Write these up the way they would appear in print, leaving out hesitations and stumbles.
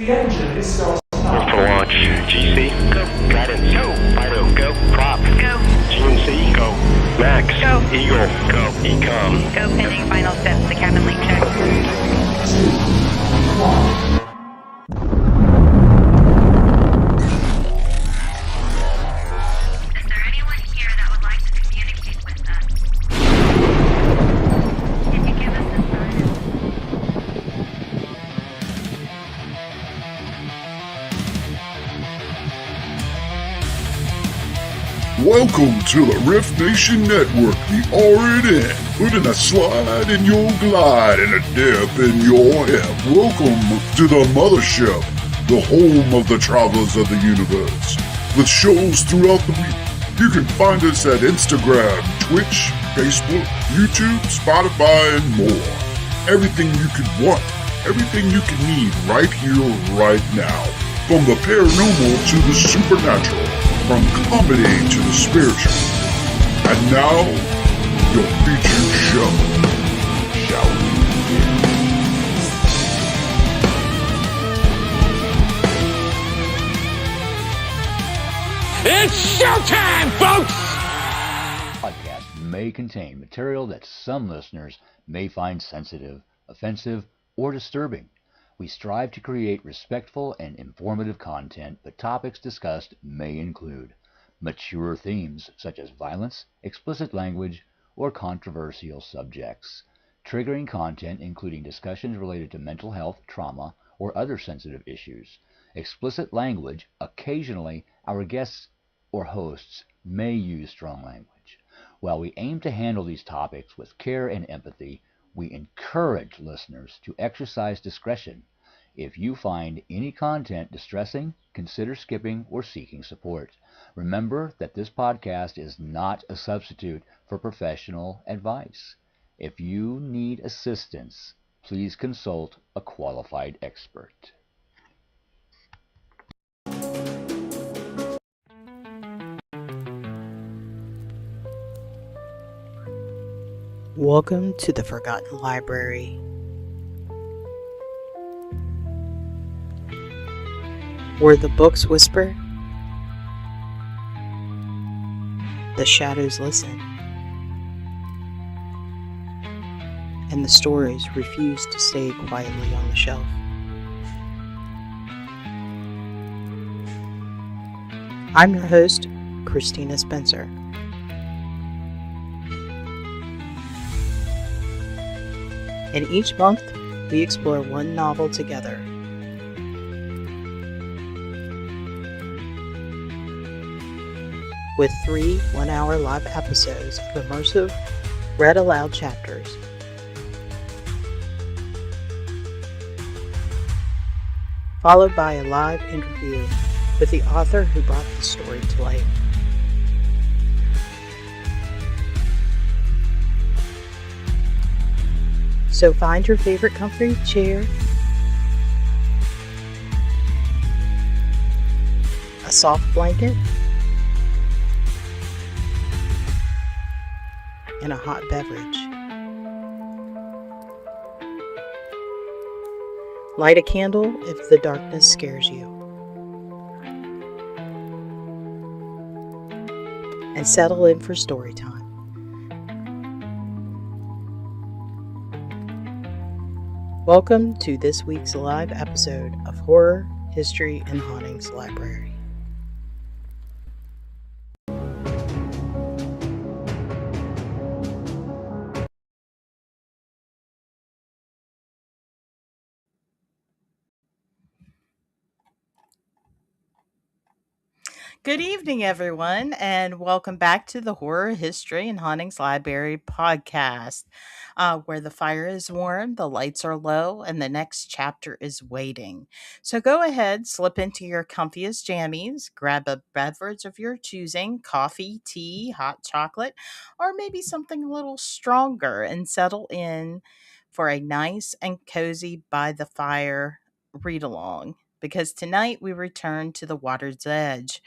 The engine is still For launch. GC, go. Guidance, go. Fido, go. Prop, go. GNC, go. Max, go. Eagle, go. Ecom, Go pending final steps to cabin link check. 1. Is there anyone here that would like to communicate with us? Can you give us a sign? Welcome to the Rift Nation Network, the RNN, putting a slide in your glide and a dip in your hip. Welcome to the mothership, the home of the travelers of the universe. With shows throughout the week, you can find us at Instagram, Twitch, Facebook, YouTube, Spotify, and more. Everything you could want, everything you can need right here, right now. From the paranormal to the supernatural, from comedy to the spiritual. And now, your featured show. Shall we begin? It's showtime, folks! Podcast may contain material that some listeners may find sensitive, offensive, or disturbing. We strive to create respectful and informative content, but topics discussed may include mature themes such as violence, explicit language, or controversial subjects, triggering content including discussions related to mental health, trauma, or other sensitive issues, explicit language. Occasionally, our guests or hosts may use strong language. While we aim to handle these topics with care and empathy, we encourage listeners to exercise discretion. If you find any content distressing, consider skipping or seeking support. Remember that this podcast is not a substitute for professional advice. If you need assistance, please consult a qualified expert. Welcome to the Forgotten Library. Where the books whisper, the shadows listen, and the stories refuse to stay quietly on the shelf. I'm your host, Christina Spencer. And each month, we explore one novel together. With 3 one-hour live episodes of immersive, read-aloud chapters. Followed by a live interview with the author who brought the story to life. So find your favorite comfy chair, a soft blanket, and a hot beverage. Light a candle if the darkness scares you. And settle in for story time. Welcome to this week's live episode of Horror, History, and Hauntings Library. Good evening, everyone, and welcome back to the Horror, History, and Hauntings Library podcast, where the fire is warm, the lights are low, and the next chapter is waiting. So go ahead, slip into your comfiest jammies, grab a beverage of your choosing, coffee, tea, hot chocolate, or maybe something a little stronger, and settle in for a nice and cozy by the fire read along. Because tonight we return to the water's edge.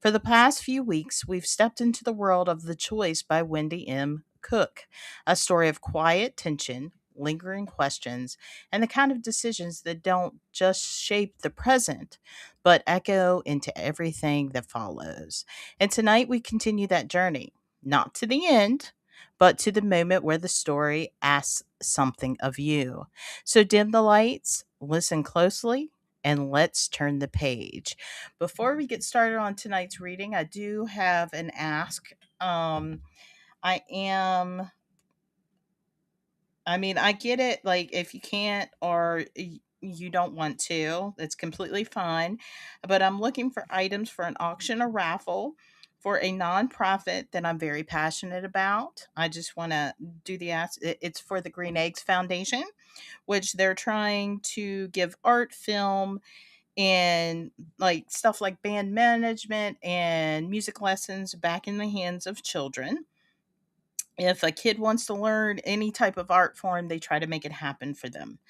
For the past few weeks, we've stepped into the world of The Choice by Wendy M. Cook, a story of quiet tension, lingering questions, and the kind of decisions that don't just shape the present, but echo into everything that follows. And tonight we continue that journey, not to the end, but to the moment where the story asks something of you. So dim the lights, listen closely, and let's turn the page. Before we get started on tonight's reading, I do have an ask. I am I mean, I get it. Like, if you can't or you don't want to, that's completely fine. But I'm looking for items for an auction or raffle for a nonprofit that I'm very passionate about. I just want to do the ask. It's for the Green Eggs Foundation, which they're trying to give art, film, and like stuff like band management and music lessons back in the hands of children. If a kid wants to learn any type of art form, they try to make it happen for them.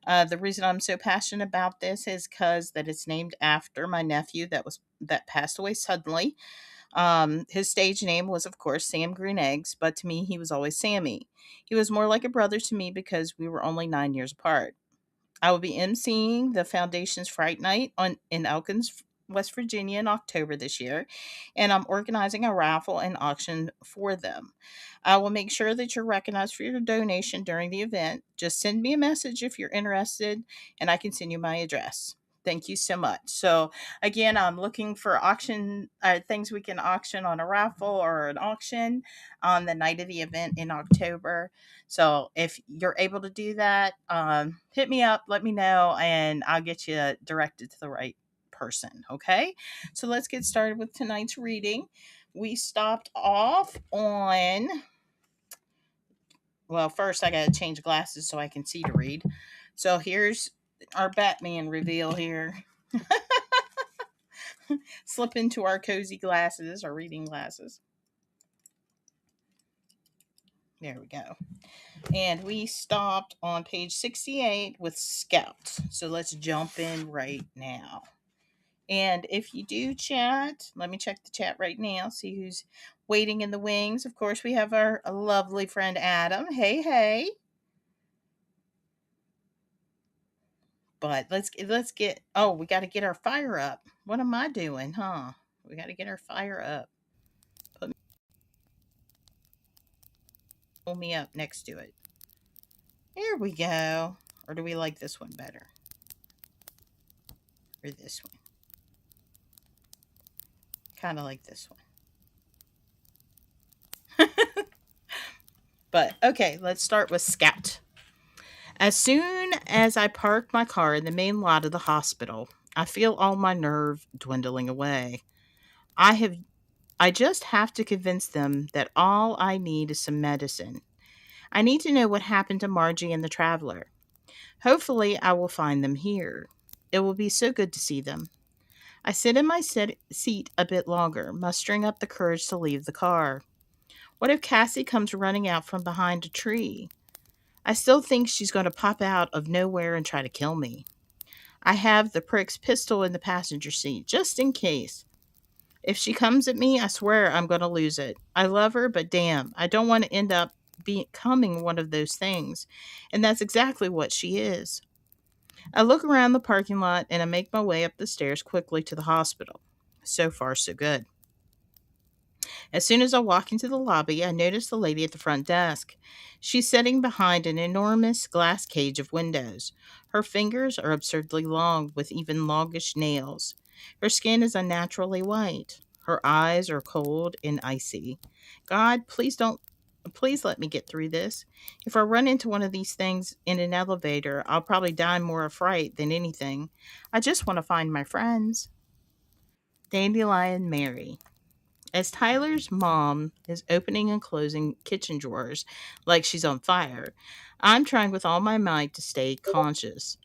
The reason I'm so passionate about this is because that it's named after my nephew that passed away suddenly. His stage name was, of course, Sam Green Eggs, but to me, he was always Sammy. He was more like a brother to me because we were only 9 years apart. I will be emceeing the foundation's Fright Night in Elkins, West Virginia in October this year, and I'm organizing a raffle and auction for them. I will make sure that you're recognized for your donation during the event. Just send me a message if you're interested, and I can send you my address. Thank you so much. So again, I'm looking for auction things we can auction on a raffle or an auction on the night of the event in October. So if you're able to do that, hit me up, let me know, and I'll get you directed to the right person. Okay. So let's get started with tonight's reading. We stopped off on, well, first I got to change glasses so I can see to read. So here's our Batman reveal here. Slip into our cozy glasses, our reading glasses. There we go. And we stopped on page 68 with Scout. So let's jump in right now. And if you do chat, let me check the chat right now, see who's waiting in the wings. Of course, we have our lovely friend Adam. Hey, hey. But let's get oh, we got to get our fire up. What am I doing, huh? We got to get our fire up. Pull me up next to it. There we go. Or do we like this one better? Or this one? Kind of like this one. But okay, let's start with Scout. As soon as I park my car in the main lot of the hospital, I feel all my nerve dwindling away. I have I just have to convince them that all I need is some medicine. I need to know what happened to Margie and the traveler. Hopefully, I will find them here. It will be so good to see them. I sit in my seat a bit longer, mustering up the courage to leave the car. What if Cassie comes running out from behind a tree? I still think she's going to pop out of nowhere and try to kill me. I have the prick's pistol in the passenger seat, just in case. If she comes at me, I swear I'm going to lose it. I love her, but damn, I don't want to end up becoming one of those things. And that's exactly what she is. I look around the parking lot and I make my way up the stairs quickly to the hospital. So far, so good. As soon as I walk into the lobby, I notice the lady at the front desk. She's sitting behind an enormous glass cage of windows. Her fingers are absurdly long, with even longish nails. Her skin is unnaturally white. Her eyes are cold and icy. God, please let me get through this. If I run into one of these things in an elevator, I'll probably die more of fright than anything. I just want to find my friends. Dandelion Mary. As Tyler's mom is opening and closing kitchen drawers like she's on fire, I'm trying with all my might to stay conscious.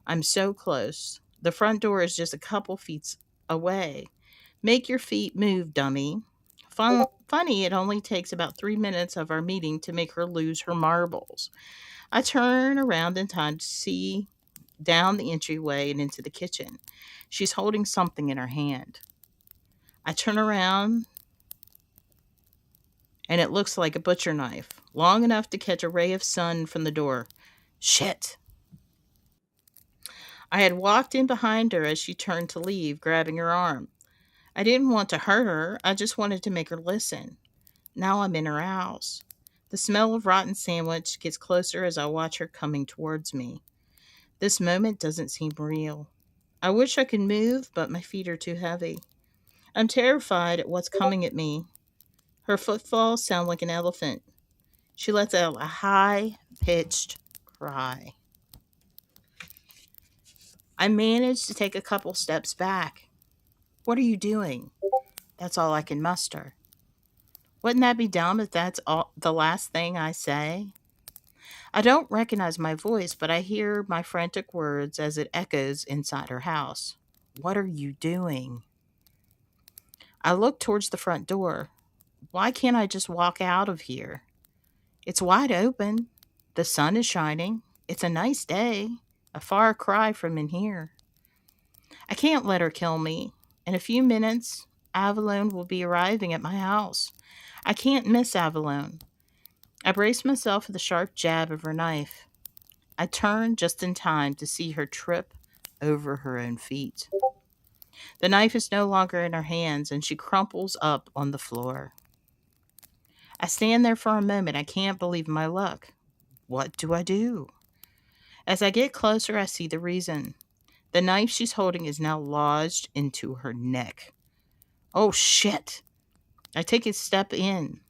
I'm so close. The front door is just a couple feet away. Make your feet move, dummy. Funny, it only takes about 3 minutes of our meeting to make her lose her marbles. I turn around in time to see down the entryway and into the kitchen. She's holding something in her hand. I turn around and it looks like a butcher knife, long enough to catch a ray of sun from the door. Shit. I had walked in behind her as she turned to leave, grabbing her arm. I didn't want to hurt her, I just wanted to make her listen. Now I'm in her house. The smell of rotten sandwich gets closer as I watch her coming towards me. This moment doesn't seem real. I wish I could move, but my feet are too heavy. I'm terrified at what's coming at me. Her footfalls sound like an elephant. She lets out a high pitched cry. I manage to take a couple steps back. What are you doing? That's all I can muster. Wouldn't that be dumb if that's all the last thing I say? I don't recognize my voice, but I hear my frantic words as it echoes inside her house. What are you doing? I look towards the front door. Why can't I just walk out of here? It's wide open. The sun is shining. It's a nice day. A far cry from in here. I can't let her kill me. In a few minutes, Avalone will be arriving at my house. I can't miss Avalone. I brace myself for the sharp jab of her knife. I turn just in time to see her trip over her own feet. The knife is no longer in her hands and she crumples up on the floor. I stand there for a moment. I can't believe my luck. What do I do? As I get closer, I see the reason. The knife she's holding is now lodged into her neck. Oh shit! I take a step in.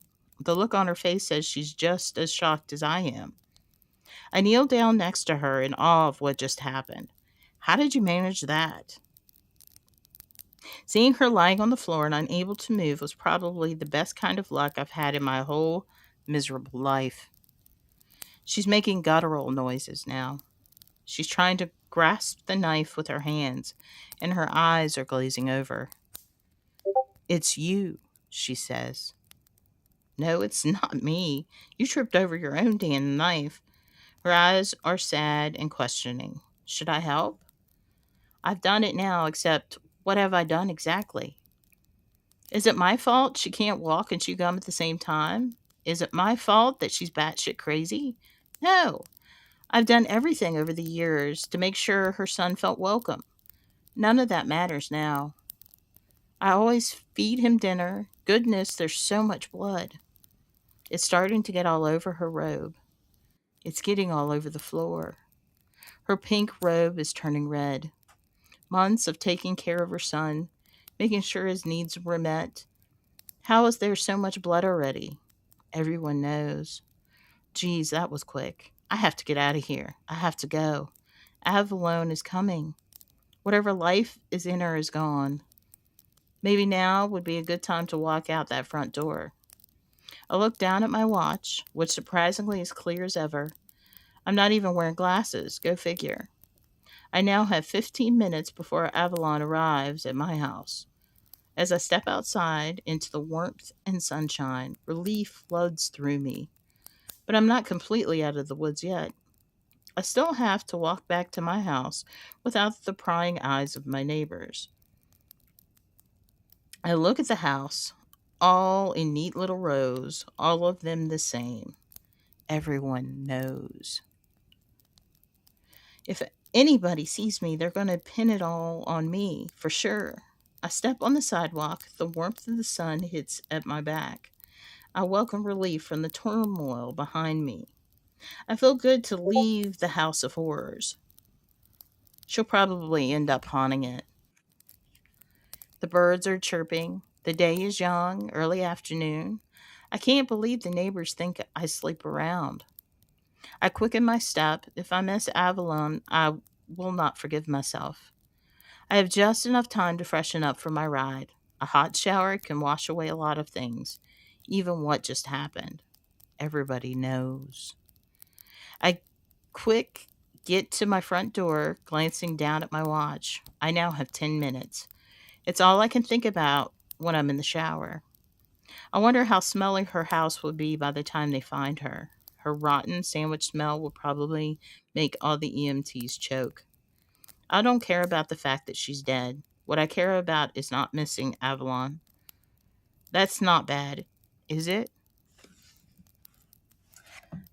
The look on her face says she's just as shocked as I am. I kneel down next to her in awe of what just happened. How did you manage that? Seeing her lying on the floor and unable to move was probably the best kind of luck I've had in my whole miserable life. She's making guttural noises now. She's trying to grasp the knife with her hands, and her eyes are glazing over. It's you, she says. No, it's not me. You tripped over your own damn knife. Her eyes are sad and questioning. Should I help? I've done it now, except what have I done exactly? Is it my fault she can't walk and chew gum at the same time? Is it my fault that she's batshit crazy? No. I've done everything over the years to make sure her son felt welcome. None of that matters now. I always feed him dinner. Goodness, there's so much blood. It's starting to get all over her robe. It's getting all over the floor. Her pink robe is turning red. Months of taking care of her son, making sure his needs were met. How is there so much blood already? Everyone knows. Geez, that was quick. I have to get out of here. I have to go. Avalone is coming. Whatever life is in her is gone. Maybe now would be a good time to walk out that front door. I look down at my watch, which surprisingly is clear as ever. I'm not even wearing glasses. Go figure. I now have 15 minutes before Avalon arrives at my house. As I step outside into the warmth and sunshine, relief floods through me. But I'm not completely out of the woods yet. I still have to walk back to my house without the prying eyes of my neighbors. I look at the house, all in neat little rows, all of them the same. Everyone knows. If anybody sees me, they're going to pin it all on me, for sure. I step on the sidewalk, the warmth of the sun hits at my back. I welcome relief from the turmoil behind me. I feel good to leave the house of horrors. She'll probably end up haunting it. The birds are chirping. The day is young, early afternoon. I can't believe the neighbors think I sleep around. I quicken my step. If I miss Avalon, I will not forgive myself. I have just enough time to freshen up for my ride. A hot shower can wash away a lot of things, even what just happened. Everybody knows. I quick get to my front door, glancing down at my watch. I now have 10 minutes. It's all I can think about when I'm in the shower. I wonder how smelly her house will be by the time they find her. Her rotten sandwich smell will probably make all the EMTs choke. I don't care about the fact that she's dead. What I care about is not missing Avalon. That's not bad, is it?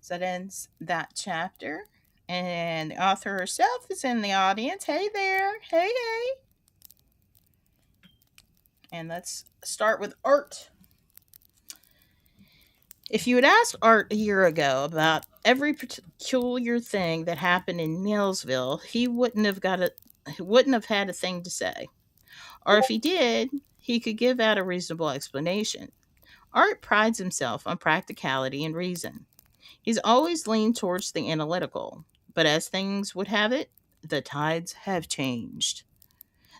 So that ends that chapter. And the author herself is in the audience. Hey there. Hey, hey. And let's start with Art. If you had asked Art a year ago about every peculiar thing that happened in Neilsville, he wouldn't have had a thing to say. Or if he did, he could give out a reasonable explanation. Art prides himself on practicality and reason. He's always leaned towards the analytical, but as things would have it, the tides have changed.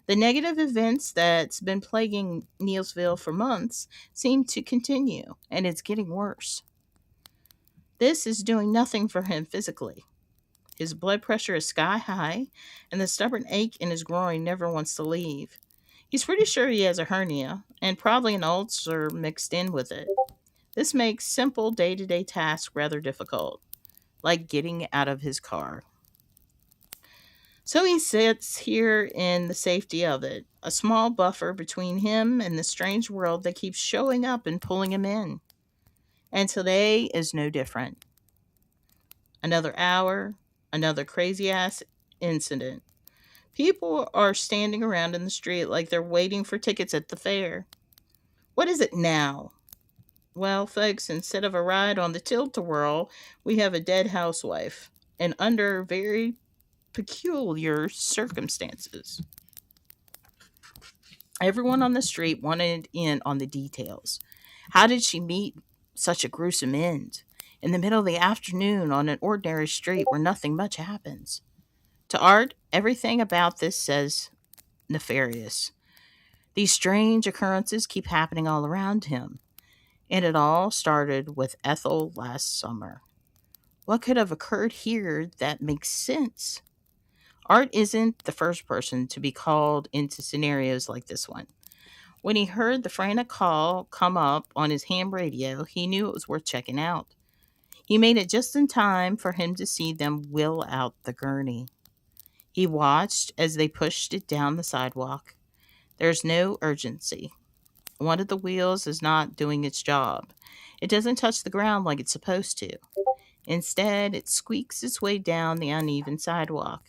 The negative events that's been plaguing Neilsville for months seem to continue, and it's getting worse. This is doing nothing for him physically. His blood pressure is sky high, and the stubborn ache in his groin never wants to leave. He's pretty sure he has a hernia, and probably an ulcer mixed in with it. This makes simple day to day tasks rather difficult, like getting out of his car. So he sits here in the safety of it, a small buffer between him and the strange world that keeps showing up and pulling him in. And today is no different. Another hour, another crazy ass incident. People are standing around in the street like they're waiting for tickets at the fair. What is it now? Well, folks, instead of a ride on the tilt-a-whirl, we have a dead housewife. And under very peculiar circumstances. Everyone on the street wanted in on the details. How did she meet such a gruesome end? In the middle of the afternoon on an ordinary street where nothing much happens. To Art, everything about this says nefarious. These strange occurrences keep happening all around him. And it all started with Ethel last summer. What could have occurred here that makes sense? Art isn't the first person to be called into scenarios like this one. When he heard the frantic call come up on his ham radio, he knew it was worth checking out. He made it just in time for him to see them wheel out the gurney. He watched as they pushed it down the sidewalk. There's no urgency. One of the wheels is not doing its job. It doesn't touch the ground like it's supposed to. Instead, it squeaks its way down the uneven sidewalk.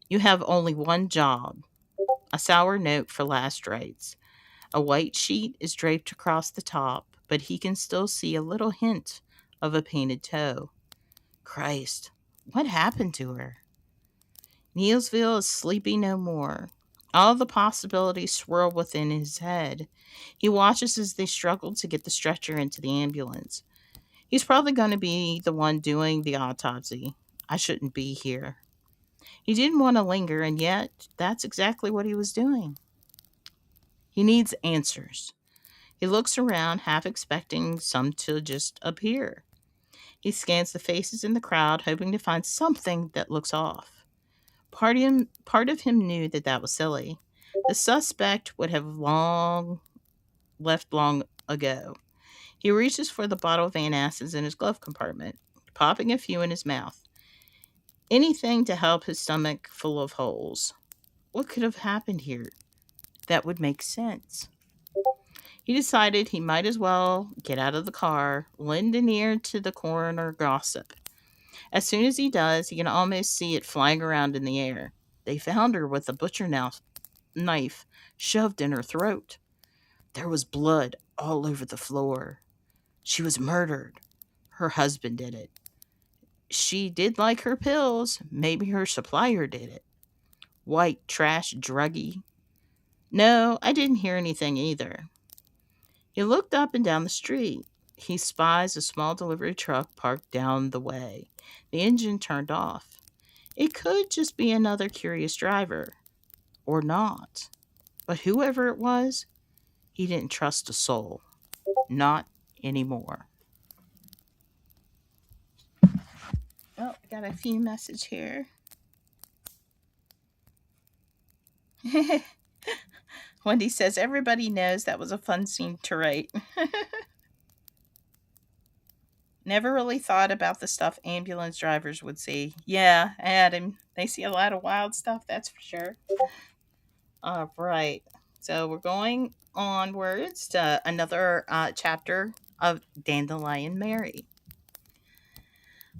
You have only one job. A sour note for last rites. A white sheet is draped across the top, but he can still see a little hint of a painted toe. Christ, what happened to her? Neilsville is sleepy no more. All the possibilities swirl within his head. He watches as they struggle to get the stretcher into the ambulance. He's probably going to be the one doing the autopsy. I shouldn't be here. He didn't want to linger, and yet that's exactly what he was doing. He needs answers. He looks around, half expecting some to just appear. He scans the faces in the crowd, hoping to find something that looks off. Part of him knew that that was silly. The suspect would have left long ago. He reaches for the bottle of antacids in his glove compartment, popping a few in his mouth. Anything to help his stomach full of holes. What could have happened here that would make sense? He decided he might as well get out of the car, lend an ear to the coroner gossip. As soon as he does, he can almost see it flying around in the air. They found her with a knife shoved in her throat. There was blood all over the floor. She was murdered. Her husband did it. She did like her pills. Maybe her supplier did it. White trash druggie. No, I didn't hear anything either. He looked up and down the street. He spies a small delivery truck parked down the way. The engine turned off. It could just be another curious driver. Or not. But whoever it was, he didn't trust a soul. Not anymore. Oh, I got a few messages here. Wendy says, everybody knows that was a fun scene to write. Never really thought about the stuff ambulance drivers would see. Yeah, Adam, they see a lot of wild stuff, that's for sure. All right. So we're going onwards to another chapter of Dandelion Mary.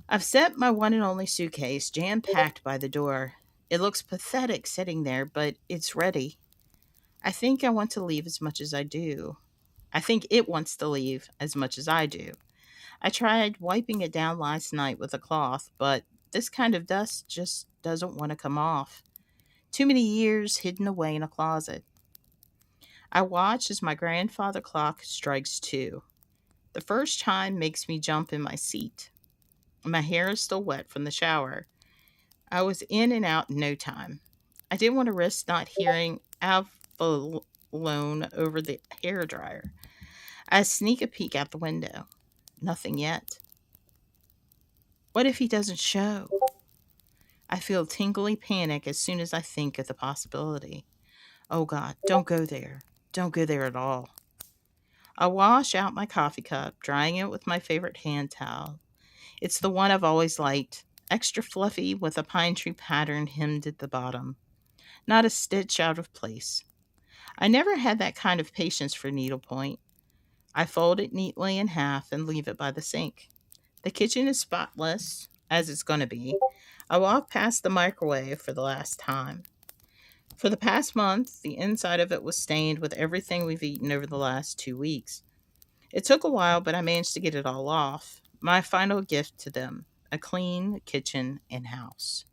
I've set my one and only suitcase jam packed by the door. It looks pathetic sitting there, but it's ready. I think I want to leave as much as I do. I think it wants to leave as much as I do. I tried wiping it down last night with a cloth, but this kind of dust just doesn't want to come off. Too many years hidden away in a closet. I watch as my grandfather clock strikes 2. The first chime makes me jump in my seat. My hair is still wet from the shower. I was in and out in no time. I didn't want to risk not hearing Avalone over the hair dryer. I sneak a peek out the window. Nothing yet. What if he doesn't show? I feel tingly panic as soon as I think of the possibility. Oh God, don't go there. Don't go there at all. I wash out my coffee cup, drying it with my favorite hand towel. It's the one I've always liked, extra fluffy with a pine tree pattern hemmed at the bottom. Not a stitch out of place. I never had that kind of patience for needlepoint. I fold it neatly in half and leave it by the sink. The kitchen is spotless, as it's going to be. I walk past the microwave for the last time. For the past month, the inside of it was stained with everything we've eaten over the last 2 weeks. It took a while, but I managed to get it all off. My final gift to them, a clean kitchen and house.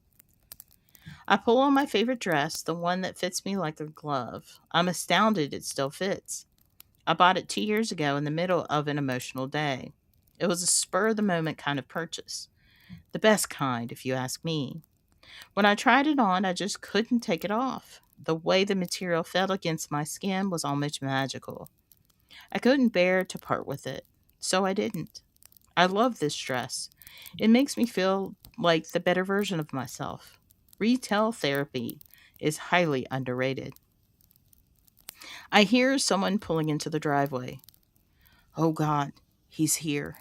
I pull on my favorite dress, the one that fits me like a glove. I'm astounded it still fits. I bought it 2 years ago in the middle of an emotional day. It was a spur of the moment kind of purchase. The best kind, if you ask me. When I tried it on, I just couldn't take it off. The way the material felt against my skin was almost magical. I couldn't bear to part with it, so I didn't. I love this dress. It makes me feel like the better version of myself. Retail therapy is highly underrated. I hear someone pulling into the driveway. Oh God, he's here.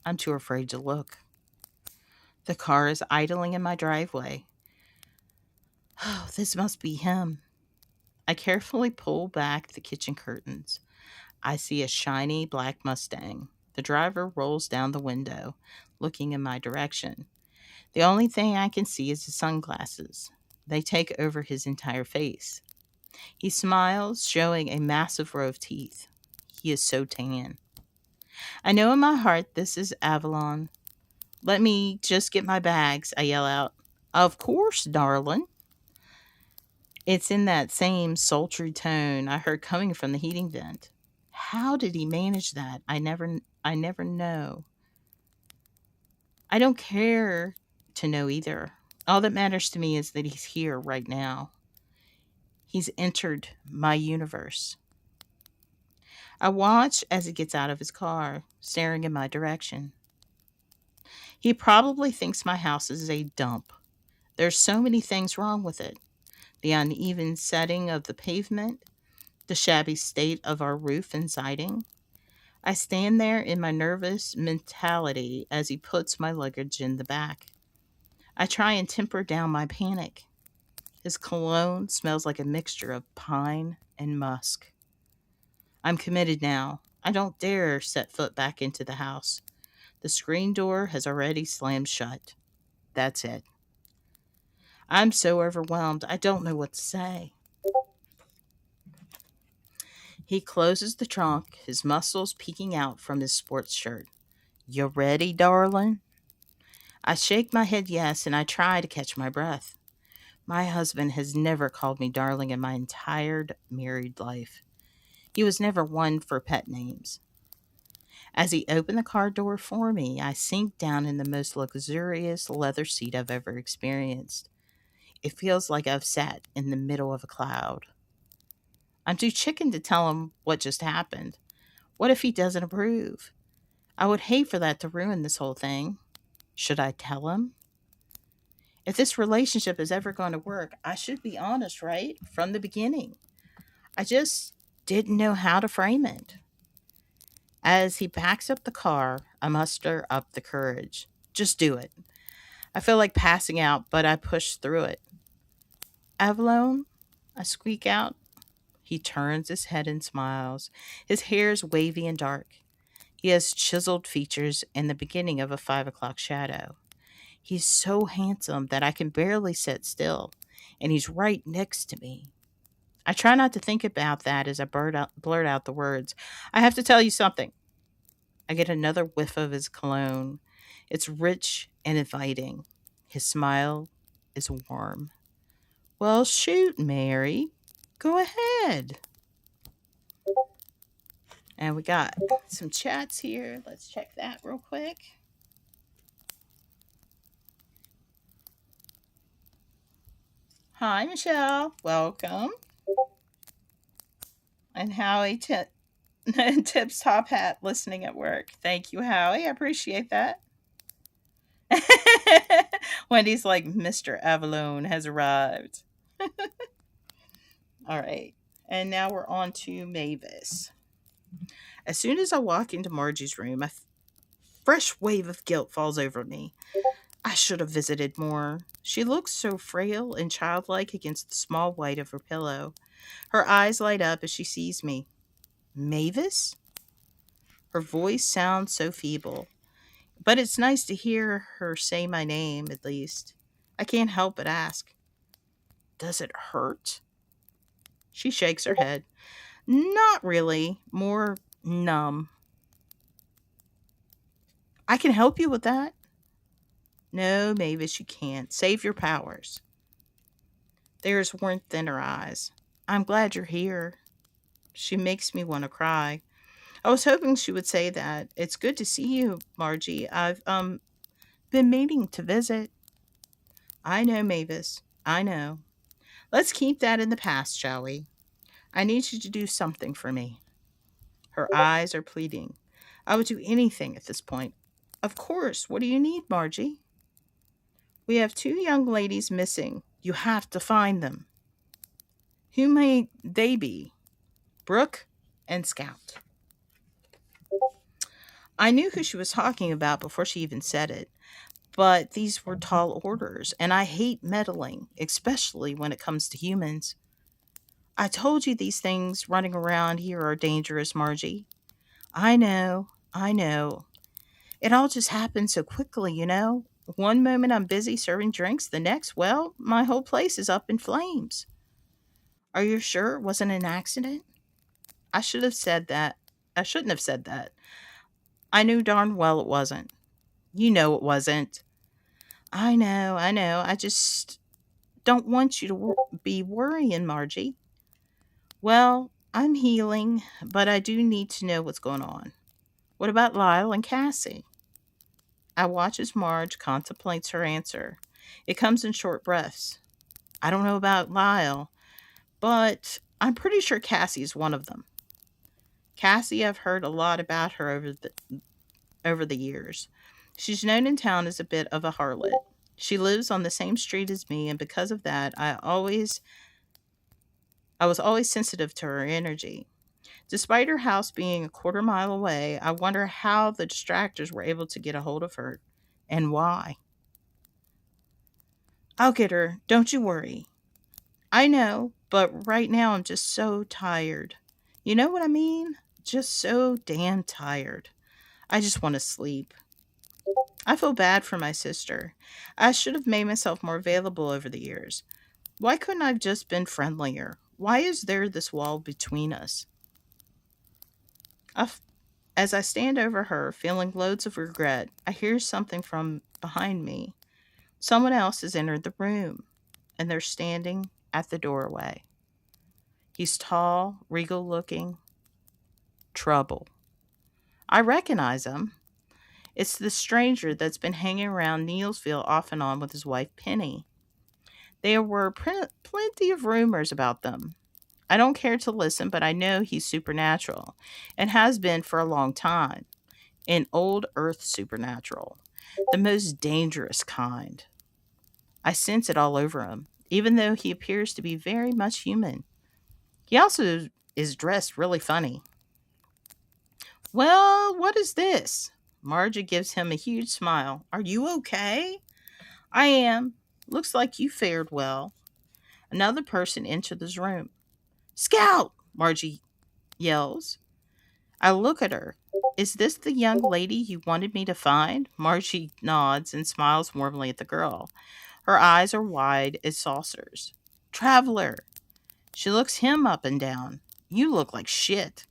I'm too afraid to look. The car is idling in my driveway. Oh, this must be him. I carefully pull back the kitchen curtains. I see a shiny black Mustang. The driver rolls down the window, looking in my direction. The only thing I can see is his sunglasses. They take over his entire face. He smiles, showing a massive row of teeth. He is so tan. I know in my heart this is Avalon. Let me just get my bags, I yell out. Of course, darling. It's in that same sultry tone I heard coming from the heating vent. How did he manage that? I never know. I don't care to know either. All that matters to me is that he's here right now. He's entered my universe. I watch as he gets out of his car, staring in my direction. He probably thinks my house is a dump. There's so many things wrong with it. The uneven setting of the pavement, the shabby state of our roof and siding. I stand there in my nervous mentality as he puts my luggage in the back. I try and temper down my panic. His cologne smells like a mixture of pine and musk. I'm committed now. I don't dare set foot back into the house. The screen door has already slammed shut. That's it. I'm so overwhelmed, I don't know what to say. He closes the trunk, his muscles peeking out from his sports shirt. You ready, darling? I shake my head yes, and I try to catch my breath. My husband has never called me darling in my entire married life. He was never one for pet names. As he opened the car door for me, I sink down in the most luxurious leather seat I've ever experienced. It feels like I've sat in the middle of a cloud. I'm too chicken to tell him what just happened. What if he doesn't approve? I would hate for that to ruin this whole thing. Should I tell him? If this relationship is ever going to work, I should be honest, right? From the beginning. I just didn't know how to frame it. As he backs up the car, I muster up the courage. Just do it. I feel like passing out, but I push through it. Avalone? I squeak out. He turns his head and smiles. His hair is wavy and dark. He has chiseled features and the beginning of a 5 o'clock shadow. He's so handsome that I can barely sit still, and he's right next to me. I try not to think about that as I blurt out the words. I have to tell you something. I get another whiff of his cologne. It's rich and inviting. His smile is warm. Well, shoot, Mary. Go ahead. And we got some chats here. Let's check that real quick. Hi, Michelle. Welcome. And Howie tips top hat listening at work. Thank you, Howie. I appreciate that. Wendy's like, Mr. Avalone has arrived. All right. And now we're on to Mavis. As soon as I walk into Margie's room, a fresh wave of guilt falls over me. I should have visited more. She looks so frail and childlike against the small white of her pillow. Her eyes light up as she sees me. Mavis? Her voice sounds so feeble, but it's nice to hear her say my name at least. I can't help but ask, does it hurt? She shakes her head. Not really, more numb. I can help you with that. No, Mavis, you can't. Save your powers. There's warmth in her eyes. I'm glad you're here. She makes me want to cry. I was hoping she would say that. It's good to see you, Margie. I've been meaning to visit. I know, Mavis. I know. Let's keep that in the past, shall we? I need you to do something for me. Her eyes are pleading. I would do anything at this point. Of course. What do you need, Margie? We have two young ladies missing. You have to find them. Who may they be? Brooke and Scout. I knew who she was talking about before she even said it, but these were tall orders, and I hate meddling, especially when it comes to humans. I told you these things running around here are dangerous, Margie. I know, I know. It all just happened so quickly, you know. One moment I'm busy serving drinks, the next, well, my whole place is up in flames. Are you sure it wasn't an accident? I should have said that. I shouldn't have said that. I knew darn well it wasn't. You know it wasn't. I know. I just don't want you to be worrying, Margie. Well, I'm healing, but I do need to know what's going on. What about Lyle and Cassie? I watch as Marge contemplates her answer. It comes in short breaths. I don't know about Lyle, but I'm pretty sure Cassie's one of them. Cassie, I've heard a lot about her over the years. She's known in town as a bit of a harlot. She lives on the same street as me, and because of that, I was always sensitive to her energy. Despite her house being a quarter mile away, I wonder how the distractors were able to get a hold of her and why. I'll get her, don't you worry. I know, but right now I'm just so tired. You know what I mean? Just so damn tired. I just want to sleep. I feel bad for my sister. I should have made myself more available over the years. Why couldn't I have just been friendlier? Why is there this wall between us? I f- as I stand over her, feeling loads of regret, I hear something from behind me. Someone else has entered the room, and they're standing at the doorway. He's tall, regal looking. Trouble. I recognize him. It's the stranger that's been hanging around Neilsville off and on with his wife Penny. There were plenty of rumors about them. I don't care to listen, but I know he's supernatural and has been for a long time. An old earth supernatural. The most dangerous kind. I sense it all over him, even though he appears to be very much human. He also is dressed really funny. Well, what is this? Marja gives him a huge smile. Are you okay? I am. Looks like you fared well. Another person entered this room. Scout! Margie yells. I look at her. Is this the young lady you wanted me to find? Margie nods and smiles warmly at the girl. Her eyes are wide as saucers. Traveler. She looks him up and down. You look like shit.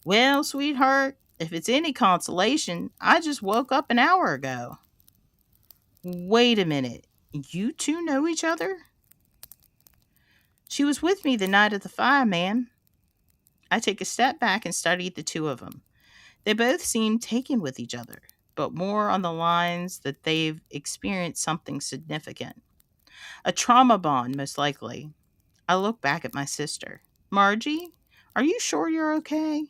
Well, sweetheart, if it's any consolation, I just woke up an hour ago. Wait a minute. You two know each other? She was with me the night of the fire, ma'am. I take a step back and study the two of them. They both seem taken with each other, but more on the lines that they've experienced something significant. A trauma bond, most likely. I look back at my sister. Margie, are you sure you're okay?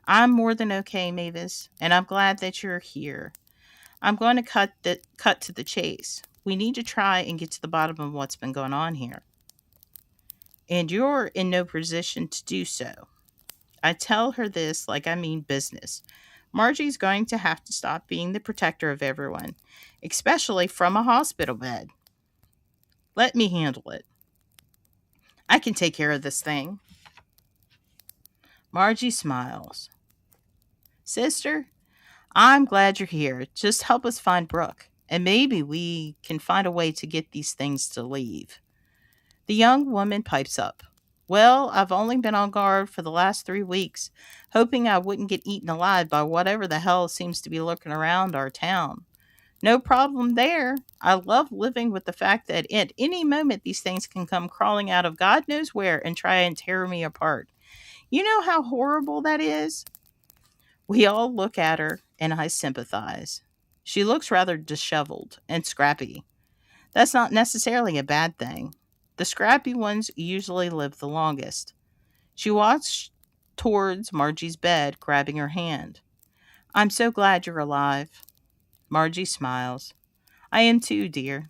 I'm more than okay, Mavis, and I'm glad that you're here. I'm going to cut to the chase. We need to try and get to the bottom of what's been going on here. And you're in no position to do so. I tell her this like I mean business. Margie's going to have to stop being the protector of everyone, especially from a hospital bed. Let me handle it. I can take care of this thing. Margie smiles. Sister, I'm glad you're here. Just help us find Brooke, and maybe we can find a way to get these things to leave. The young woman pipes up. Well, I've only been on guard for the last 3 weeks, hoping I wouldn't get eaten alive by whatever the hell seems to be lurking around our town. No problem there. I love living with the fact that at any moment these things can come crawling out of God knows where and try and tear me apart. You know how horrible that is? We all look at her, and I sympathize. She looks rather disheveled and scrappy. That's not necessarily a bad thing. The scrappy ones usually live the longest. She walks towards Margie's bed, grabbing her hand. I'm so glad you're alive. Margie smiles. I am too, dear.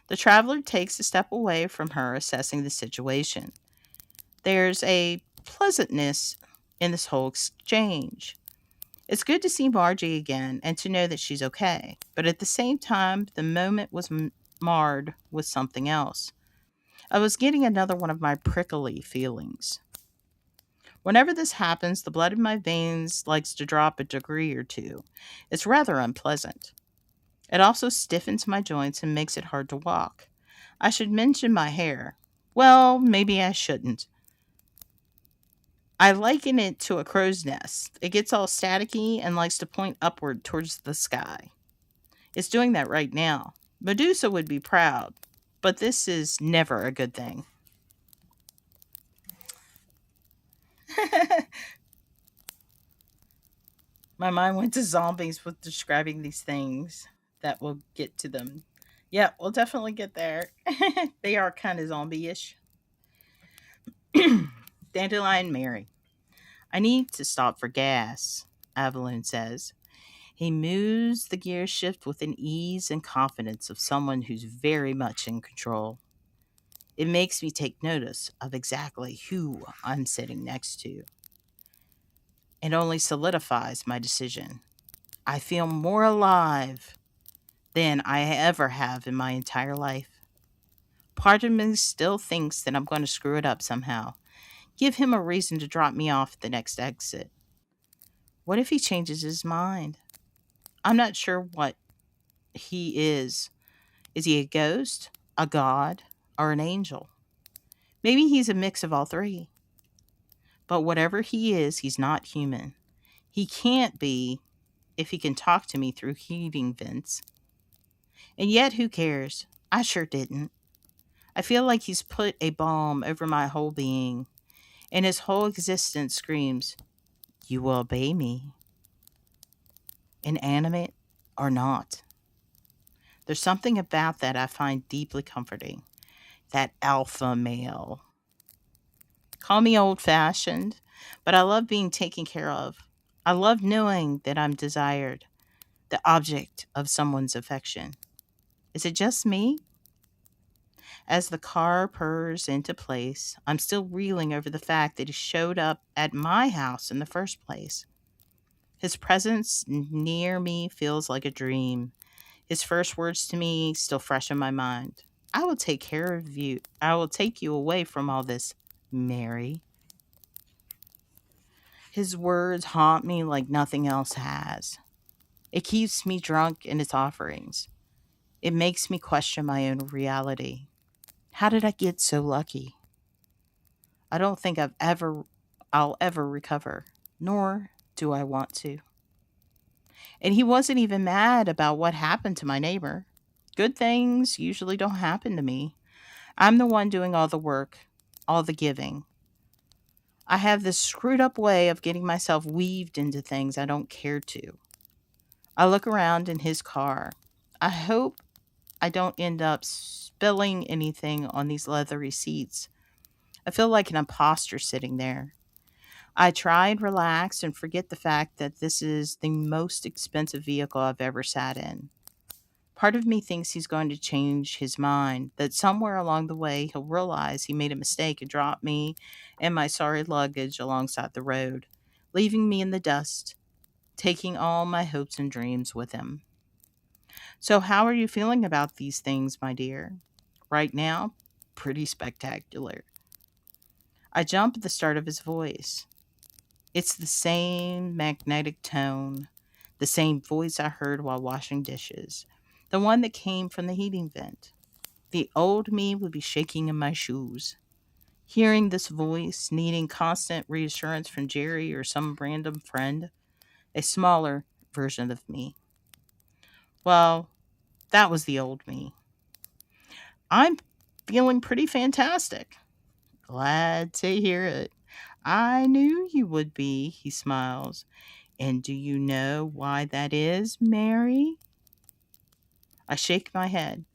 The traveler takes a step away from her, assessing the situation. There's a pleasantness in this whole exchange. It's good to see Margie again and to know that she's okay, but at the same time, the moment was marred with something else. I was getting another one of my prickly feelings. Whenever this happens, the blood in my veins likes to drop a degree or two. It's rather unpleasant. It also stiffens my joints and makes it hard to walk. I should mention my hair. Well, maybe I shouldn't. I liken it to a crow's nest. It gets all staticky and likes to point upward towards the sky. It's doing that right now. Medusa would be proud, but this is never a good thing. My mind went to zombies with describing these things that will get to them. Yeah, we'll definitely get there. They are kind of zombie ish. Dandelion Mary. I need to stop for gas, Evelyn says. He moves the gear shift with an ease and confidence of someone who's very much in control. It makes me take notice of exactly who I'm sitting next to. It only solidifies my decision. I feel more alive than I ever have in my entire life. Part of me still thinks that I'm going to screw it up somehow. Give him a reason to drop me off at the next exit. What if he changes his mind? I'm not sure what he is. Is he a ghost, a god, or an angel? Maybe he's a mix of all three. But whatever he is, he's not human. He can't be if he can talk to me through heating vents. And yet, who cares? I sure didn't. I feel like he's put a balm over my whole being, and his whole existence screams, You will obey me. Inanimate or not. There's something about that I find deeply comforting. That alpha male. Call me old fashioned, but I love being taken care of. I love knowing that I'm desired, the object of someone's affection. Is it just me? As the car purrs into place, I'm still reeling over the fact that he showed up at my house in the first place. His presence near me feels like a dream. His first words to me still fresh in my mind. I will take care of you. I will take you away from all this, Mary. His words haunt me like nothing else has. It keeps me drunk in its offerings. It makes me question my own reality. How did I get so lucky? I don't think I'll ever recover, nor do I want to. And he wasn't even mad about what happened to my neighbor. Good things usually don't happen to me. I'm the one doing all the work, all the giving. I have this screwed up way of getting myself weaved into things I don't care to. I look around in his car. I hope I don't end up spilling anything on these leathery seats. I feel like an imposter sitting there. I try and relax and forget the fact that this is the most expensive vehicle I've ever sat in. Part of me thinks he's going to change his mind, that somewhere along the way he'll realize he made a mistake and drop me and my sorry luggage alongside the road, leaving me in the dust, taking all my hopes and dreams with him. So, how are you feeling about these things, my dear? Right now, pretty spectacular. I jump at the start of his voice. It's the same magnetic tone, the same voice I heard while washing dishes, the one that came from the heating vent. The old me would be shaking in my shoes. Hearing this voice, needing constant reassurance from Jerry or some random friend, a smaller version of me. Well, that was the old me. I'm feeling pretty fantastic. Glad to hear it. I knew you would be, he smiles. And do you know why that is, Mary? I shake my head.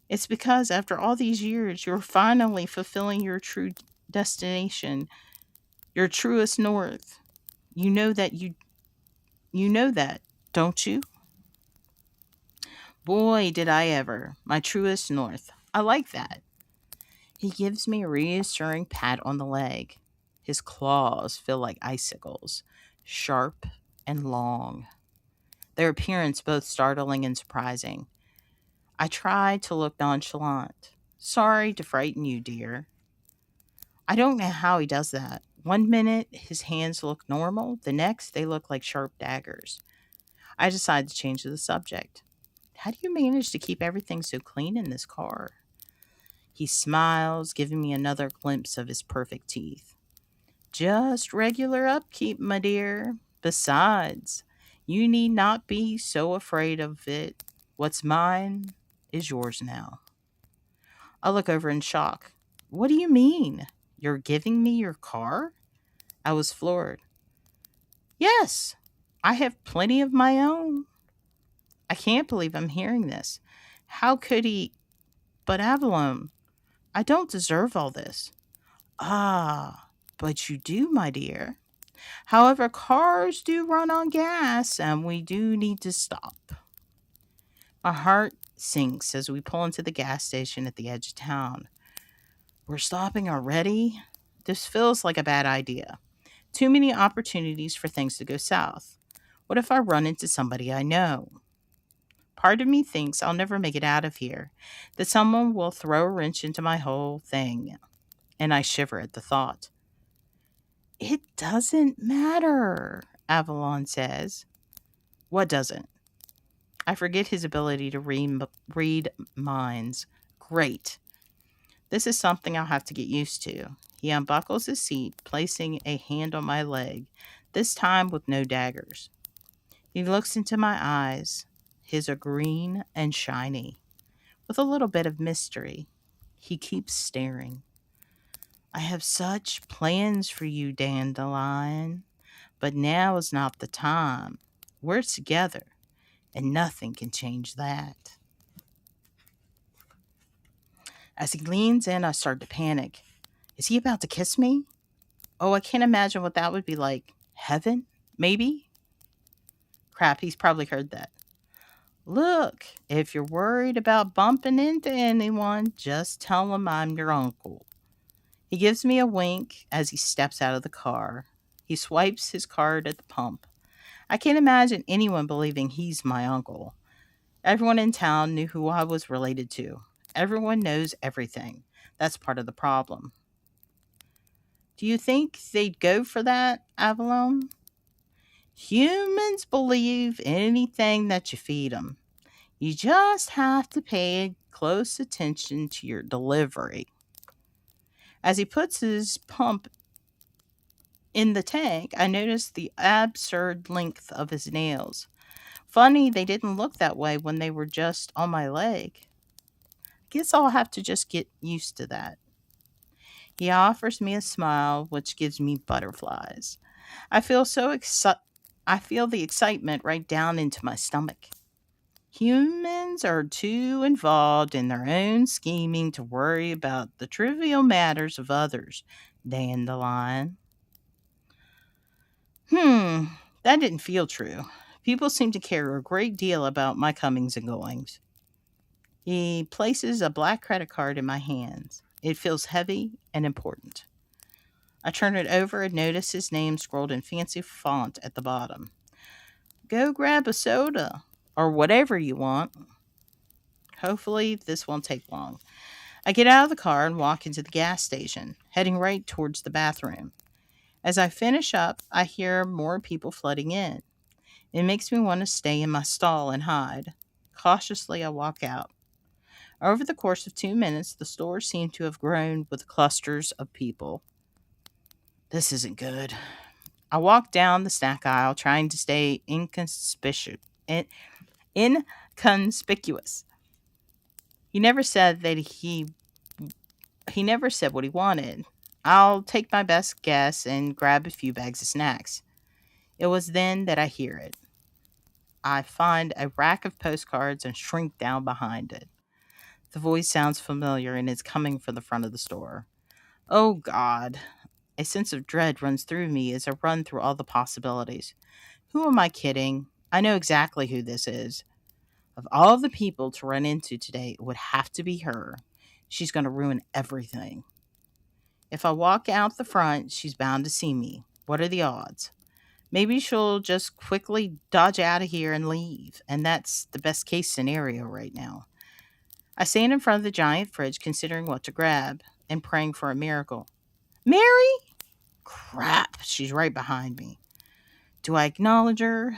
It's because after all these years, you're finally fulfilling your true destination, your truest north. You know that you know that, don't you? Boy, did I ever. My truest north. I like that. He gives me a reassuring pat on the leg. His claws feel like icicles, sharp and long, their appearance both startling and surprising. I try to look nonchalant. Sorry to frighten you, dear. I don't know how he does that. One minute, his hands look normal, the next, they look like sharp daggers. I decide to change the subject. How do you manage to keep everything so clean in this car? He smiles, giving me another glimpse of his perfect teeth. Just regular upkeep, my dear. Besides, you need not be so afraid of it. What's mine is yours now. I look over in shock. What do you mean? You're giving me your car? I was floored. Yes, I have plenty of my own. I can't believe I'm hearing this. How could he? But Avalon, I don't deserve all this. Ah, but you do, my dear. However, cars do run on gas, and we do need to stop. My heart sinks as we pull into the gas station at the edge of town. We're stopping already? This feels like a bad idea. Too many opportunities for things to go south. What if I run into somebody I know? Part of me thinks I'll never make it out of here, that someone will throw a wrench into my whole thing, and I shiver at the thought. It doesn't matter, Avalon says. What doesn't? I forget his ability to read minds. Great. This is something I'll have to get used to. He unbuckles his seat, placing a hand on my leg, this time with no daggers. He looks into my eyes. His are green and shiny, with a little bit of mystery. He keeps staring. I have such plans for you, Dandelion, but now is not the time. We're together, and nothing can change that. As he leans in, I start to panic. Is he about to kiss me? Oh, I can't imagine what that would be like. Heaven? Maybe? Crap, he's probably heard that. Look, if you're worried about bumping into anyone, just tell him I'm your uncle. He gives me a wink as he steps out of the car. He swipes his card at the pump. I can't imagine anyone believing he's my uncle. Everyone in town knew who I was related to. Everyone knows everything. That's part of the problem. Do you think they'd go for that, Avalon? Humans believe anything that you feed them. You just have to pay close attention to your delivery. As he puts his pump in the tank, I notice the absurd length of his nails. Funny, they didn't look that way when they were just on my leg. Guess I'll have to just get used to that. He offers me a smile, which gives me butterflies. I feel so excited. I feel the excitement right down into my stomach. Humans are too involved in their own scheming to worry about the trivial matters of others, Dandelion. Hmm, that didn't feel true. People seem to care a great deal about my comings and goings. He places a black credit card in my hands. It feels heavy and important. I turn it over and notice his name scrolled in fancy font at the bottom. Go grab a soda or whatever you want. Hopefully, this won't take long. I get out of the car and walk into the gas station, heading right towards the bathroom. As I finish up, I hear more people flooding in. It makes me want to stay in my stall and hide. Cautiously, I walk out. Over the course of 2 minutes, the store seemed to have grown with clusters of people. This isn't good. I walk down the snack aisle, trying to stay inconspicuous. He never said that he never said what he wanted. I'll take my best guess and grab a few bags of snacks. It was then that I hear it. I find a rack of postcards and shrink down behind it. The voice sounds familiar and it's coming from the front of the store. Oh God. A sense of dread runs through me as I run through all the possibilities. Who am I kidding? I know exactly who this is. Of all the people to run into today, it would have to be her. She's going to ruin everything. If I walk out the front, she's bound to see me. What are the odds? Maybe she'll just quickly dodge out of here and leave, and that's the best case scenario right now. I stand in front of the giant fridge considering what to grab and praying for a miracle. Mary? Crap, she's right behind me. Do I acknowledge her?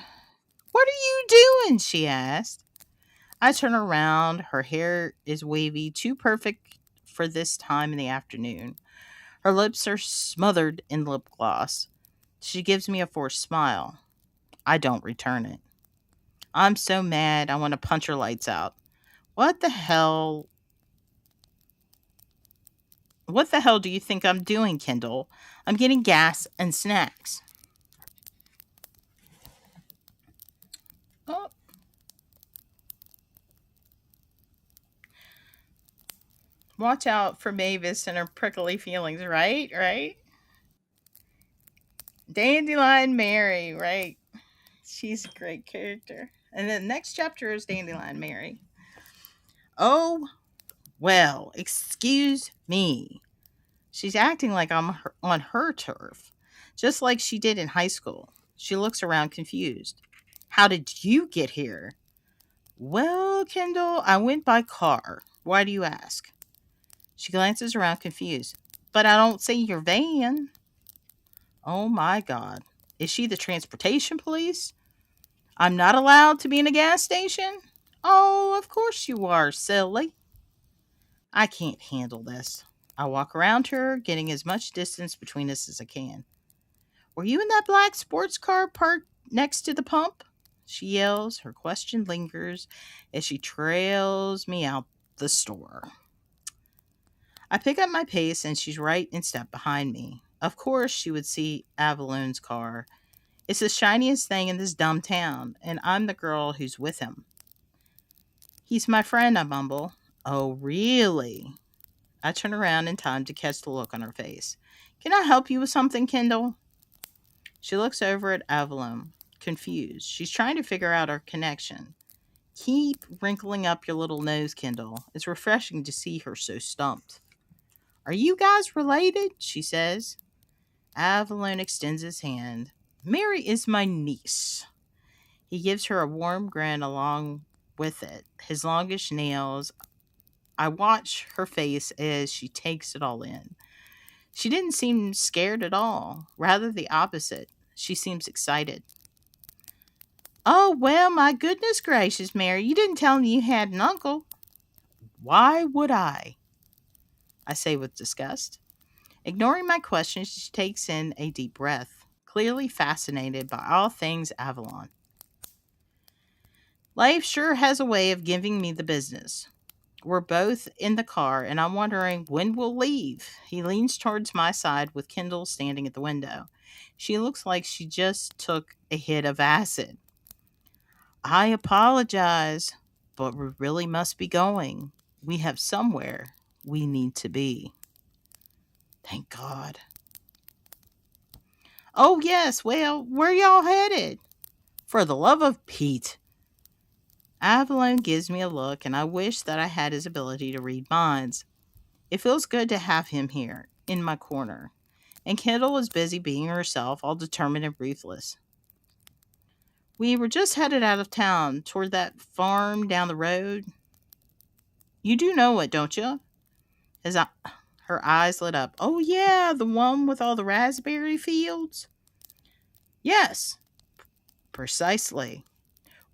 What are you doing? She asked. I turn around. Her hair is wavy, too perfect for this time in the afternoon. Her lips are smothered in lip gloss. She gives me a forced smile. I don't return it. I'm so mad I want to punch her lights out. What the hell? What the hell do you think I'm doing, Kendall? I'm getting gas and snacks. Oh, watch out for Mavis and her prickly feelings, right? Right? Dandelion Mary, right? She's a great character. And the next chapter is Dandelion Mary. Oh, well, excuse me. She's acting like on her turf, just like she did in high school. She looks around confused. How did you get here? Well, Kendall, I went by car. Why do you ask? She glances around confused. But I don't see your van. Oh my God. Is she the transportation police? I'm not allowed to be in a gas station? Oh, of course you are, silly. I can't handle this. I walk around her, getting as much distance between us as I can. Were you in that black sports car parked next to the pump? She yells. Her question lingers as she trails me out the store. I pick up my pace and she's right in step behind me. Of course, she would see Avalon's car. It's the shiniest thing in this dumb town, and I'm the girl who's with him. He's my friend, I mumble. Oh, really? I turn around in time to catch the look on her face. Can I help you with something, Kendall? She looks over at Avalon, confused. She's trying to figure out our connection. Keep wrinkling up your little nose, Kendall. It's refreshing to see her so stumped. Are you guys related? She says. Avalon extends his hand. Mary is my niece. He gives her a warm grin along with it, his longish nails. I watch her face as she takes it all in. She didn't seem scared at all. Rather the opposite. She seems excited. Oh, well, my goodness gracious, Mary, you didn't tell me you had an uncle. Why would I say with disgust. Ignoring my question, she takes in a deep breath, clearly fascinated by all things Avalon. Life sure has a way of giving me the business. We're both in the car, and I'm wondering when we'll leave. He leans towards my side with Kendall standing at the window. She looks like she just took a hit of acid. I apologize, but we really must be going. We have somewhere we need to be. Thank God. Oh, yes, well, where y'all headed? For the love of Pete. Avalon gives me a look, and I wish that I had his ability to read minds. It feels good to have him here, in my corner. And Kendall is busy being herself, all determined and ruthless. We were just headed out of town, toward that farm down the road. You do know it, don't you? His, her eyes lit up. Oh, yeah, the one with all the raspberry fields? Yes, precisely.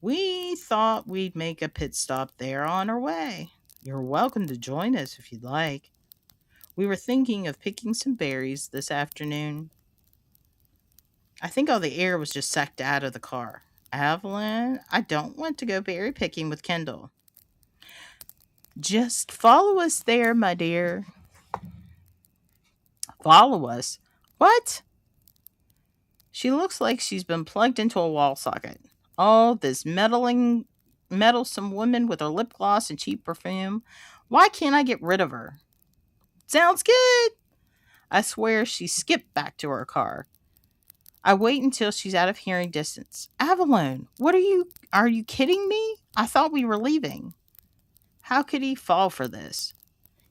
We thought we'd make a pit stop there on our way. You're welcome to join us if you'd like. We were thinking of picking some berries this afternoon. I think all the air was just sucked out of the car. Evelyn, I don't want to go berry picking with Kendall. Just follow us there, my dear. Follow us? What? She looks like she's been plugged into a wall socket. Oh, this meddlesome woman with her lip gloss and cheap perfume. Why can't I get rid of her? Sounds good. I swear she skipped back to her car. I wait until she's out of hearing distance. Avalon, are you kidding me? I thought we were leaving. How could he fall for this?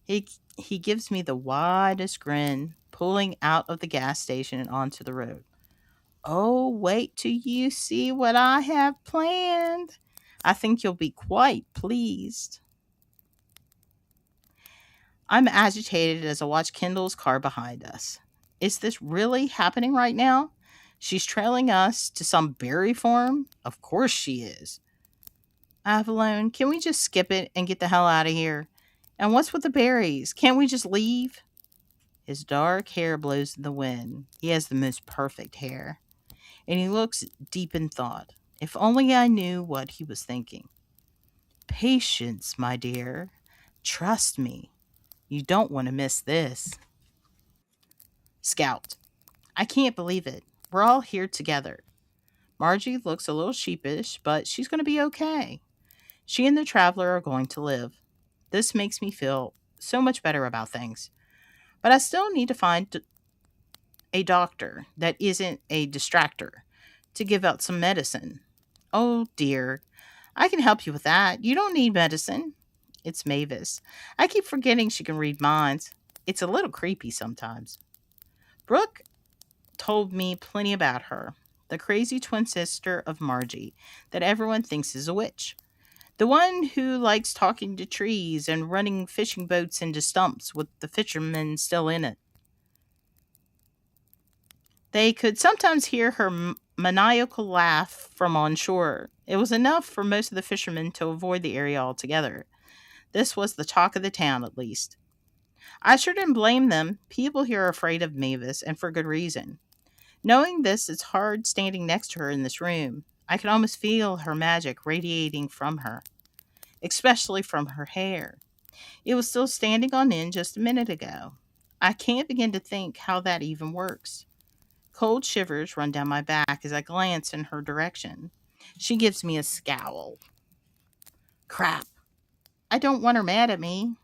He gives me the widest grin, pulling out of the gas station and onto the road. Oh, wait till you see what I have planned. I think you'll be quite pleased. I'm agitated as I watch Kendall's car behind us. Is this really happening right now? She's trailing us to some berry farm? Of course she is. Avalon, can we just skip it and get the hell out of here? And what's with the berries? Can't we just leave? His dark hair blows in the wind. He has the most perfect hair. And he looks deep in thought. If only I knew what he was thinking. Patience, my dear. Trust me. You don't want to miss this. Scout. I can't believe it. We're all here together. Margie looks a little sheepish, but she's going to be okay. She and the traveler are going to live. This makes me feel so much better about things. But I still need to find a doctor that isn't a distractor to give out some medicine. Oh dear. I can help you with that. You don't need medicine. It's Mavis. I keep forgetting she can read minds. It's a little creepy sometimes. Brooke told me plenty about her. The crazy twin sister of Margie that everyone thinks is a witch. The one who likes talking to trees and running fishing boats into stumps with the fishermen still in it. They could sometimes hear her maniacal laugh from on shore. It was enough for most of the fishermen to avoid the area altogether. This was the talk of the town, at least. I sure didn't blame them. People here are afraid of Mavis, and for good reason. Knowing this, it's hard standing next to her in this room. I can almost feel her magic radiating from her, especially from her hair. It was still standing on end just a minute ago. I can't begin to think how that even works. Cold shivers run down my back as I glance in her direction. She gives me a scowl. Crap. I don't want her mad at me.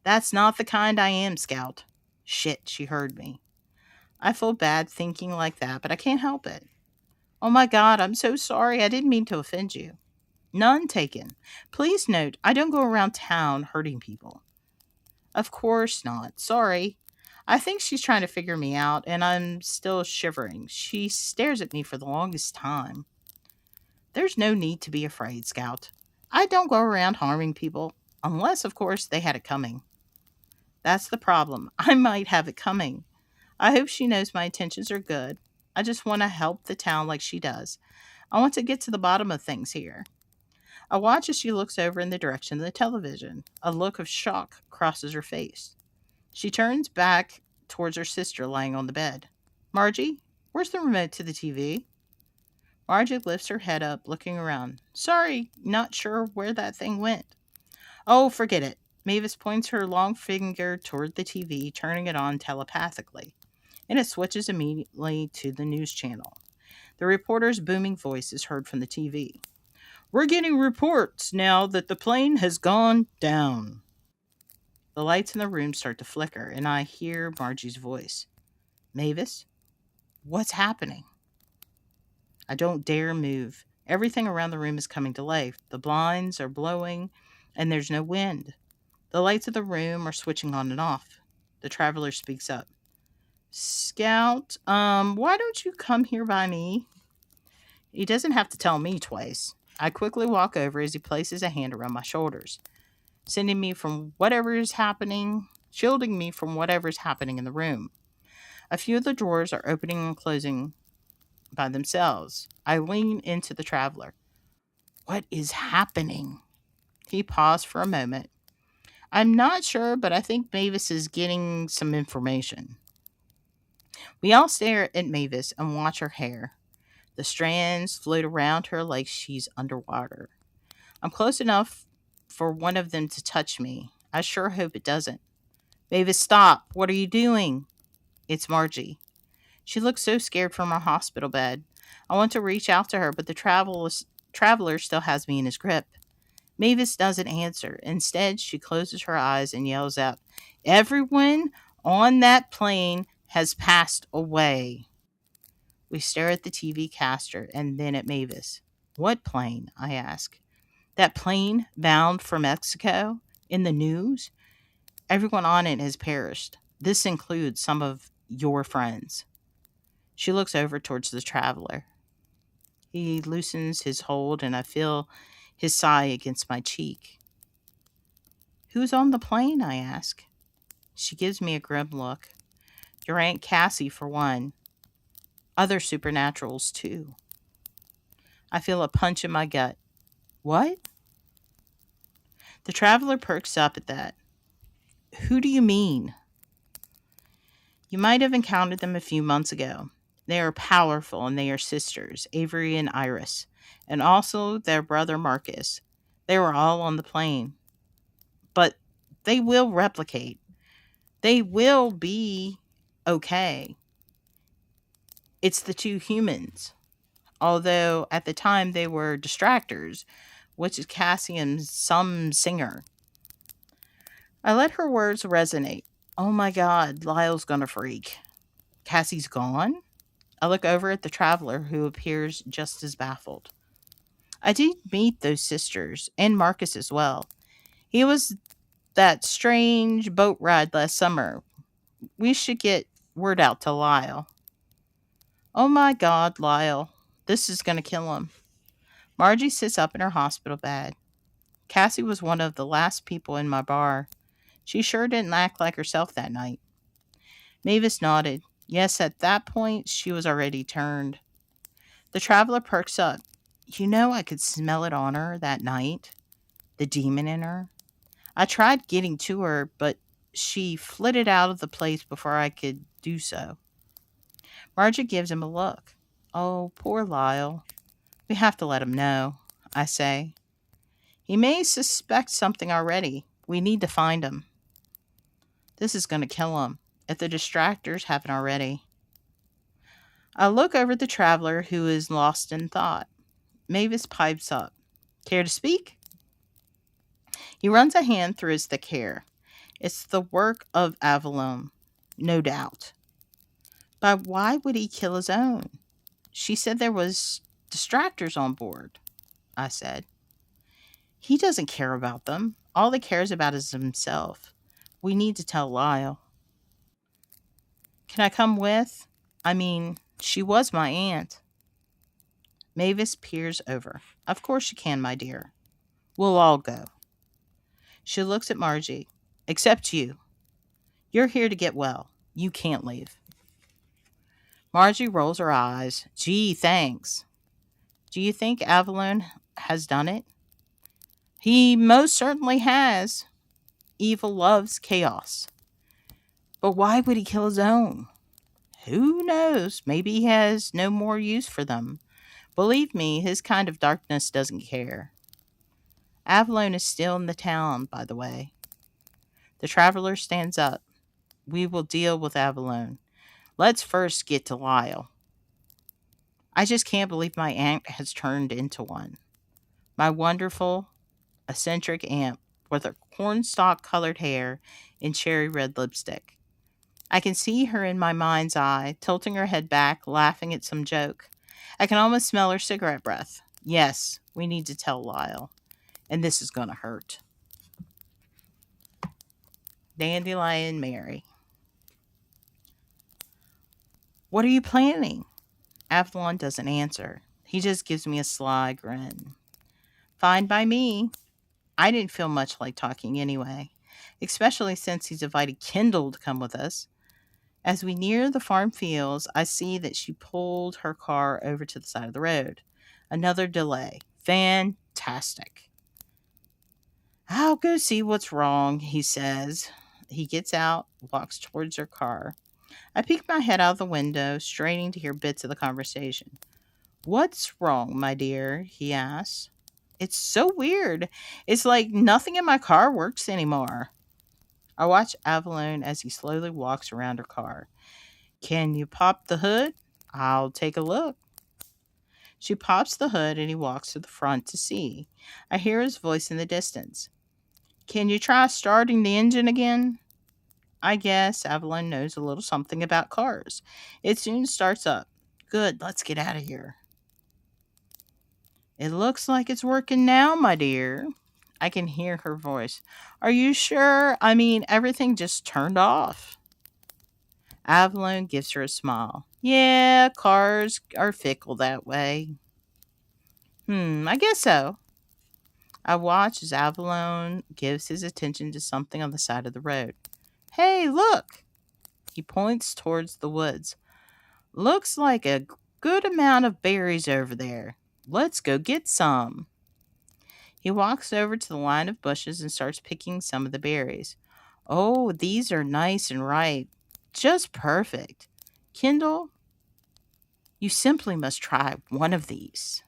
That's not the kind I am, Scout. Shit, she heard me. I feel bad thinking like that, but I can't help it. Oh my God, I'm so sorry. I didn't mean to offend you. None taken. Please note, I don't go around town hurting people. Of course not. Sorry. I think she's trying to figure me out, and I'm still shivering. She stares at me for the longest time. There's no need to be afraid, Scout. I don't go around harming people, unless, of course, they had it coming. That's the problem. I might have it coming. I hope she knows my intentions are good. I just want to help the town like she does. I want to get to the bottom of things here. I watch as she looks over in the direction of the television. A look of shock crosses her face. She turns back towards her sister lying on the bed. Margie, where's the remote to the TV? Margie lifts her head up, looking around. Sorry, not sure where that thing went. Oh, forget it. Mavis points her long finger toward the TV, turning it on telepathically, and it switches immediately to the news channel. The reporter's booming voice is heard from the TV. We're getting reports now that the plane has gone down. The lights in the room start to flicker, and I hear Margie's voice. Mavis, what's happening? I don't dare move. Everything around the room is coming to life. The blinds are blowing, and there's no wind. The lights of the room are switching on and off. The traveler speaks up. Scout, why don't you come here by me? He doesn't have to tell me twice. I quickly walk over as he places a hand around my shoulders, shielding me from whatever is happening in the room. A few of the drawers are opening and closing by themselves. I lean into the traveler. What is happening? He paused for a moment. I'm not sure, but I think Mavis is getting some information. We all stare at Mavis and watch her hair. The strands float around her like she's underwater. I'm close enough for one of them to touch me. I sure hope it doesn't. Mavis, stop. What are you doing? It's Margie. She looks so scared from her hospital bed. I want to reach out to her, but the traveler still has me in his grip. Mavis doesn't answer. Instead, she closes her eyes and yells out, Everyone on that plane has passed away. We stare at the TV caster and then at Mavis. What plane? I ask. That plane bound for Mexico? In the news? Everyone on it has perished. This includes some of your friends. She looks over towards the traveler. He loosens his hold and I feel his sigh against my cheek. Who's on the plane? I ask. She gives me a grim look. Your Aunt Cassie, for one. Other supernaturals, too. I feel a punch in my gut. What? The traveler perks up at that. Who do you mean? You might have encountered them a few months ago. They are powerful and they are sisters, Avery and Iris, and also their brother Marcus. They were all on the plane. But they will replicate. They will be okay. It's the two humans. Although at the time they were distractors, which is Cassie and some singer. I let her words resonate. Oh my God, Lyle's gonna freak. Cassie's gone? I look over at the traveler who appears just as baffled. I did meet those sisters, and Marcus as well. He was that strange boat ride last summer. We should get word out to Lyle. Oh my God, Lyle. This is gonna kill him. Margie sits up in her hospital bed. Cassie was one of the last people in my bar. She sure didn't act like herself that night. Mavis nodded. Yes, at that point, she was already turned. The traveler perks up. You know, I could smell it on her that night. The demon in her. I tried getting to her, but she flitted out of the place before I could do so. Margie gives him a look. Oh, poor Lyle. We have to let him know, I say. He may suspect something already. We need to find him. This is going to kill him, if the distractors haven't already. I look over at the traveler who is lost in thought. Mavis pipes up. Care to speak? He runs a hand through his thick hair. It's the work of Avalon, no doubt. But why would he kill his own? She said there was distractors on board, I said. He doesn't care about them. All he cares about is himself. We need to tell Lyle. Can I come with? I mean, she was my aunt. Mavis peers over. Of course you can, my dear. We'll all go. She looks at Margie. Except you. You're here to get well. You can't leave. Margie rolls her eyes. Gee, thanks. Do you think Avalon has done it? He most certainly has. Evil loves chaos. But why would he kill his own? Who knows? Maybe he has no more use for them. Believe me, his kind of darkness doesn't care. Avalon is still in the town, by the way. The traveler stands up. We will deal with Avalon. Let's first get to Lyle. I just can't believe my aunt has turned into one. My wonderful, eccentric aunt with her cornstalk colored hair and cherry red lipstick. I can see her in my mind's eye, tilting her head back, laughing at some joke. I can almost smell her cigarette breath. Yes, we need to tell Lyle. And this is going to hurt. Dandelion Mary. What are you planning? Avalon doesn't answer. He just gives me a sly grin. Fine by me. I didn't feel much like talking anyway, especially since he's invited Kendall to come with us. As we near the farm fields, I see that she pulled her car over to the side of the road. Another delay. Fantastic. I'll go see what's wrong, he says. He gets out, walks towards her car. I peek my head out the window, straining to hear bits of the conversation. What's wrong, my dear? He asks. It's so weird. It's like nothing in my car works anymore. I watch Avalon as he slowly walks around her car. Can you pop the hood? I'll take a look. She pops the hood and he walks to the front to see. I hear his voice in the distance. Can you try starting the engine again? I guess Avalon knows a little something about cars. It soon starts up. Good, let's get out of here. It looks like it's working now, my dear. I can hear her voice. Are you sure? I mean, everything just turned off. Avalon gives her a smile. Yeah, cars are fickle that way. I guess so. I watch as Avalon gives his attention to something on the side of the road. Hey, look! He points towards the woods. Looks like a good amount of berries over there. Let's go get some. He walks over to the line of bushes and starts picking some of the berries. Oh, these are nice and ripe. Just perfect. Kendall, you simply must try one of these.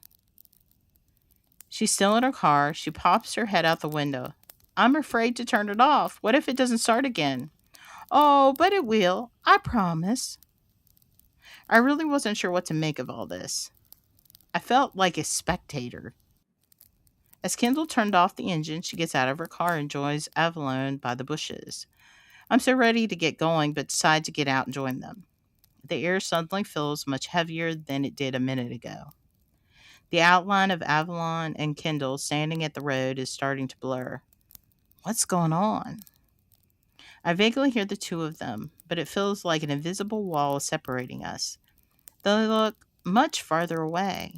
She's still in her car. She pops her head out the window. I'm afraid to turn it off. What if it doesn't start again? Oh, but it will. I promise. I really wasn't sure what to make of all this. I felt like a spectator. As Kendall turned off the engine, she gets out of her car and joins Avalon by the bushes. I'm so ready to get going, but decide to get out and join them. The air suddenly feels much heavier than it did a minute ago. The outline of Avalon and Kendall standing at the road is starting to blur. What's going on? I vaguely hear the two of them, but it feels like an invisible wall is separating us. They look much farther away.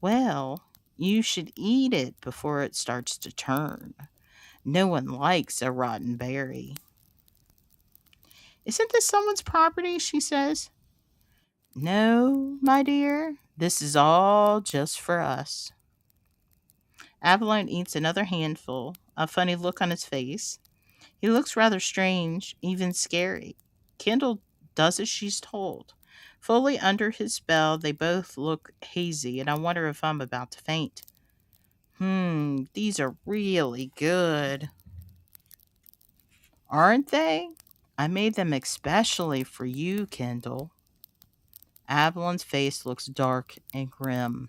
Well, you should eat it before it starts to turn. No one likes a rotten berry. Isn't this someone's property? She says. No, my dear. This is all just for us. Avalon eats another handful, a funny look on his face. He looks rather strange, even scary. Kendall does as she's told. Fully under his spell, they both look hazy, and I wonder if I'm about to faint. These are really good. Aren't they? I made them especially for you, Kendall. Avalon's face looks dark and grim.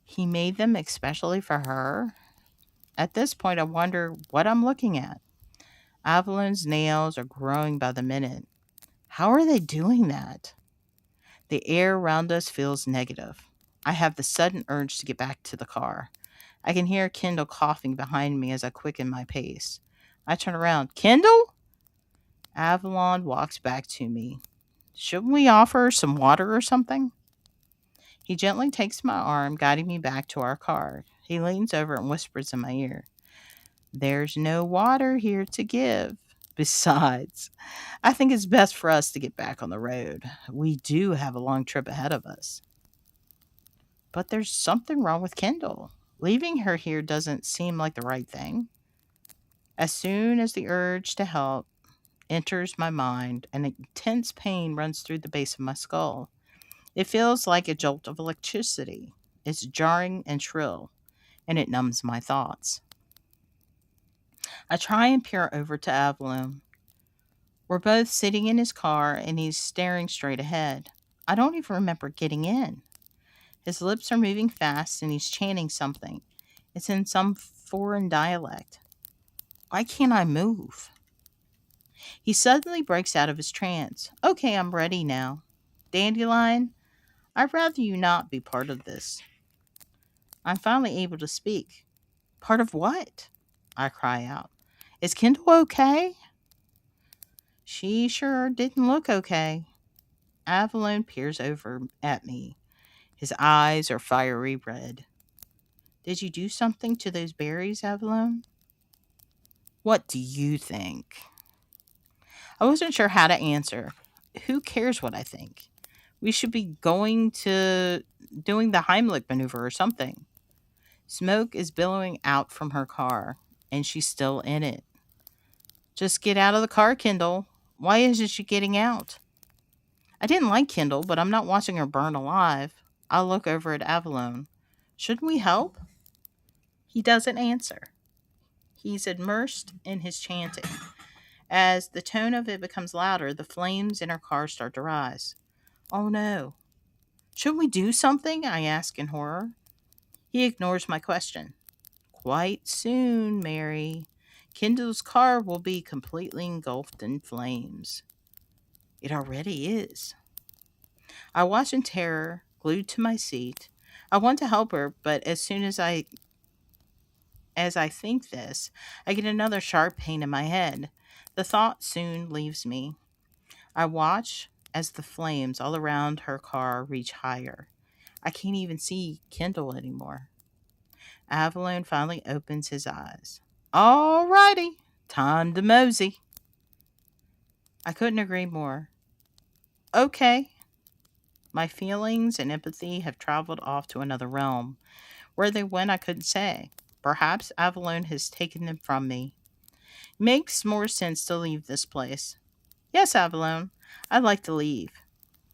He made them especially for her? At this point, I wonder what I'm looking at. Avalon's nails are growing by the minute. How are they doing that? The air around us feels negative. I have the sudden urge to get back to the car. I can hear Kendall coughing behind me as I quicken my pace. I turn around. Kendall? Avalon walks back to me. Shouldn't we offer her some water or something? He gently takes my arm, guiding me back to our car. He leans over and whispers in my ear. There's no water here to give, Besides, I think it's best for us to get back on the road. We do have a long trip ahead of us. But there's something wrong with Kendall. Leaving her here doesn't seem like the right thing. As soon as the urge to help enters my mind, an intense pain runs through the base of my skull. It feels like a jolt of electricity. It's jarring and shrill, and it numbs my thoughts. I try and peer over to Avalon. We're both sitting in his car, and he's staring straight ahead. I don't even remember getting in. His lips are moving fast, and he's chanting something. It's in some foreign dialect. Why can't I move? He suddenly breaks out of his trance. Okay, I'm ready now. Dandelion, I'd rather you not be part of this. I'm finally able to speak. Part of what? I cry out. Is Kendall okay? She sure didn't look okay. Avalon peers over at me. His eyes are fiery red. Did you do something to those berries, Avalon? What do you think? I wasn't sure how to answer. Who cares what I think? We should be going to doing the Heimlich maneuver or something. Smoke is billowing out from her car, and she's still in it. Just get out of the car, Kendall. Why isn't she getting out? I didn't like Kendall, but I'm not watching her burn alive. I look over at Avalon. Shouldn't we help? He doesn't answer. He's immersed in his chanting. As the tone of it becomes louder, the flames in her car start to rise. Oh no. Shouldn't we do something? I ask in horror. He ignores my question. Quite soon, Mary. Kendall's car will be completely engulfed in flames. It already is. I watch in terror, glued to my seat. I want to help her, but as soon as I think this, I get another sharp pain in my head. The thought soon leaves me. I watch as the flames all around her car reach higher. I can't even see Kendall anymore. Avalon finally opens his eyes. All righty, time to mosey. I couldn't agree more. Okay. My feelings and empathy have traveled off to another realm. Where they went, I couldn't say. Perhaps Avalon has taken them from me. Makes more sense to leave this place. Yes, Avalon, I'd like to leave.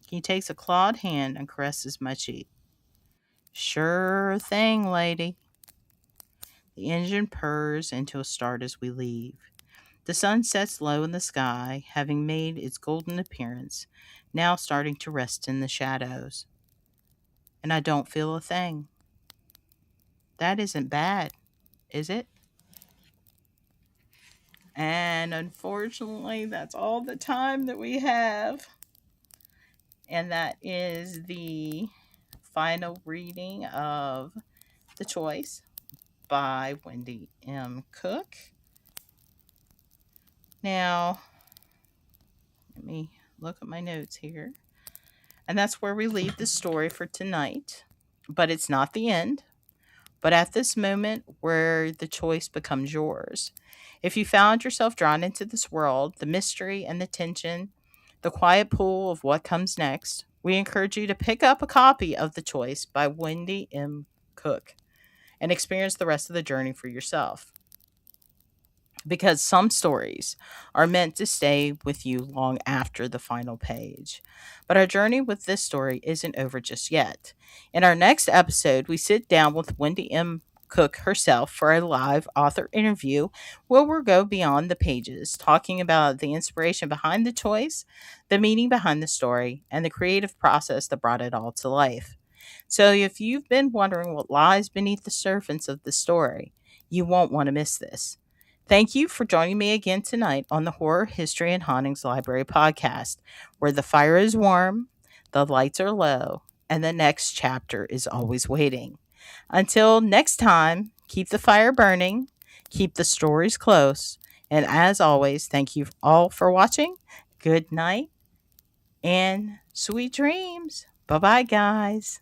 He takes a clawed hand and caresses my cheek. Sure thing, lady. The engine purrs into a start as we leave. The sun sets low in the sky, having made its golden appearance, now starting to rest in the shadows. And I don't feel a thing. That isn't bad, is it? And unfortunately, that's all the time that we have. And that is the final reading of The Choice by Wendy M. Cook. Now, let me look at my notes here. And that's where we leave the story for tonight. But it's not the end. But at this moment where the choice becomes yours. If you found yourself drawn into this world, the mystery and the tension, the quiet pull of what comes next, we encourage you to pick up a copy of The Choice by Wendy M. Cook and experience the rest of the journey for yourself. Because some stories are meant to stay with you long after the final page. But our journey with this story isn't over just yet. In our next episode, we sit down with Wendy M. Cook herself for a live author interview where we'll go beyond the pages, talking about the inspiration behind the choice, the meaning behind the story, and the creative process that brought it all to life. So if you've been wondering what lies beneath the surface of the story, you won't want to miss this. Thank you for joining me again tonight on the Horror, History, and Hauntings Library podcast, where the fire is warm, the lights are low, and the next chapter is always waiting. Until next time, keep the fire burning, keep the stories close, and as always, thank you all for watching. Good night and sweet dreams. Bye-bye, guys.